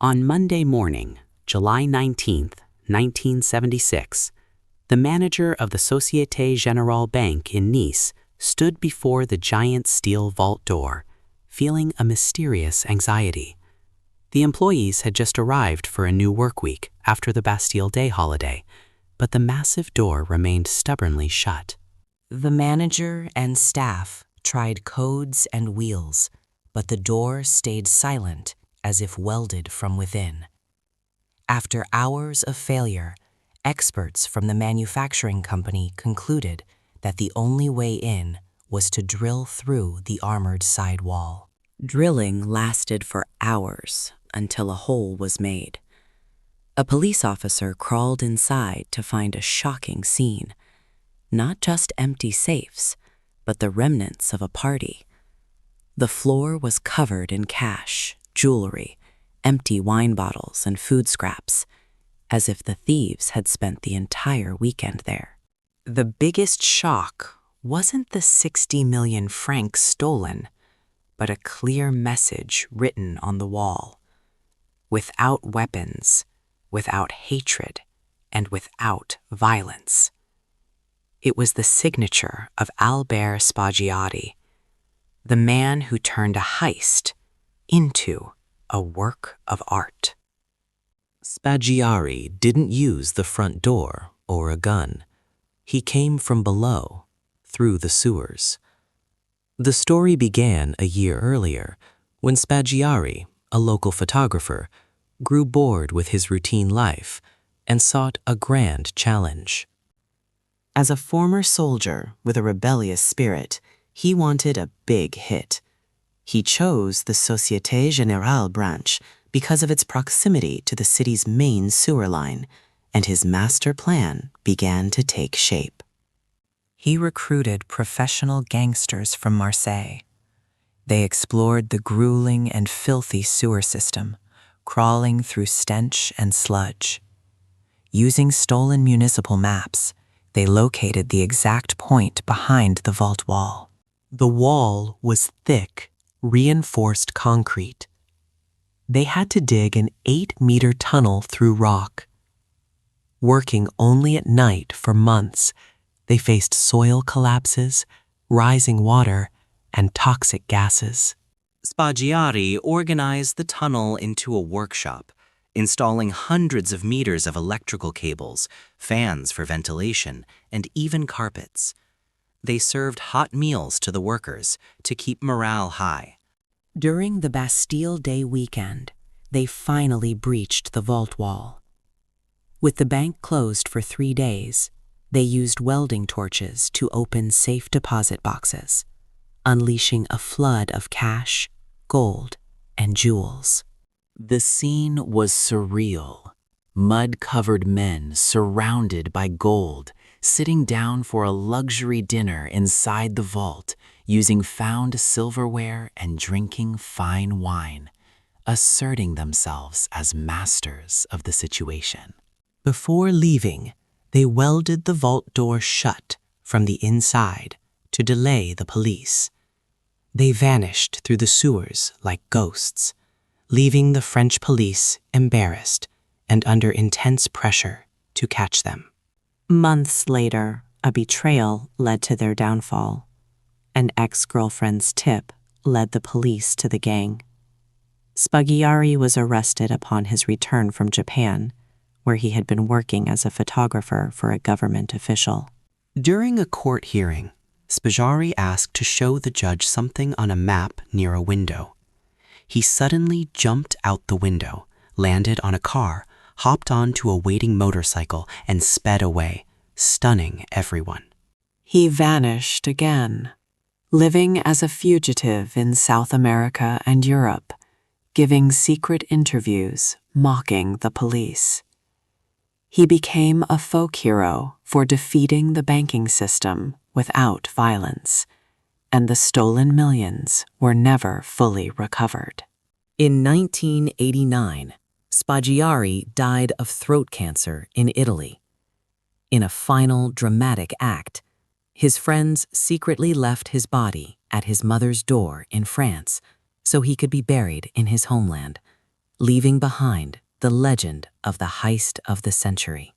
On Monday morning, July 19th, 1976, the manager of the Société Générale Bank in Nice stood before the giant steel vault door, feeling a mysterious anxiety. The employees had just arrived for a new work week after the Bastille Day holiday, but the massive door remained stubbornly shut. The manager and staff tried codes and wheels, but the door stayed silent as if welded from within. After hours of failure, experts from the manufacturing company concluded that the only way in was to drill through the armored side wall. Drilling lasted for hours until a hole was made. A police officer crawled inside to find a shocking scene. Not just empty safes, but the remnants of a party. The floor was covered in cash, jewelry, empty wine bottles, and food scraps, as if the thieves had spent the entire weekend there. The biggest shock wasn't the 60 million francs stolen, but a clear message written on the wall. Without weapons, without hatred, and without violence. It was the signature of Albert Spaggiari, the man who turned a heist into a work of art. Spaggiari didn't use the front door or a gun. He came from below, through the sewers. The story began a year earlier, when Spaggiari, a local photographer, grew bored with his routine life and sought a grand challenge. As a former soldier with a rebellious spirit, he wanted a big hit. He chose the Société Générale branch because of its proximity to the city's main sewer line, and his master plan began to take shape. He recruited professional gangsters from Marseille. They explored the grueling and filthy sewer system, crawling through stench and sludge. Using stolen municipal maps, they located the exact point behind the vault wall. The wall was thick, reinforced concrete. They had to dig an 8-meter tunnel through rock. Working only at night for months, they faced soil collapses, rising water, and toxic gases. Spaggiari organized the tunnel into a workshop, installing hundreds of meters of electrical cables, fans for ventilation, and even carpets. They served hot meals to the workers to keep morale high. During the Bastille Day weekend, they finally breached the vault wall. With the bank closed for 3 days, they used welding torches to open safe deposit boxes, unleashing a flood of cash, gold, and jewels. The scene was surreal. Mud-covered men surrounded by gold, sitting down for a luxury dinner inside the vault, using found silverware and drinking fine wine, asserting themselves as masters of the situation. Before leaving, they welded the vault door shut from the inside to delay the police. They vanished through the sewers like ghosts, leaving the French police embarrassed and under intense pressure to catch them. Months later, a betrayal led to their downfall. An ex-girlfriend's tip led the police to the gang. Spaggiari was arrested upon his return from Japan, where he had been working as a photographer for a government official. During a court hearing, Spaggiari asked to show the judge something on a map near a window. He suddenly jumped out the window, landed on a car, hopped onto a waiting motorcycle, and sped away, stunning everyone. He vanished again, living as a fugitive in South America and Europe, giving secret interviews, mocking the police. He became a folk hero for defeating the banking system without violence, and the stolen millions were never fully recovered. In 1989, Spaggiari died of throat cancer in Italy. In a final dramatic act, his friends secretly left his body at his mother's door in France so he could be buried in his homeland, leaving behind the legend of the heist of the century.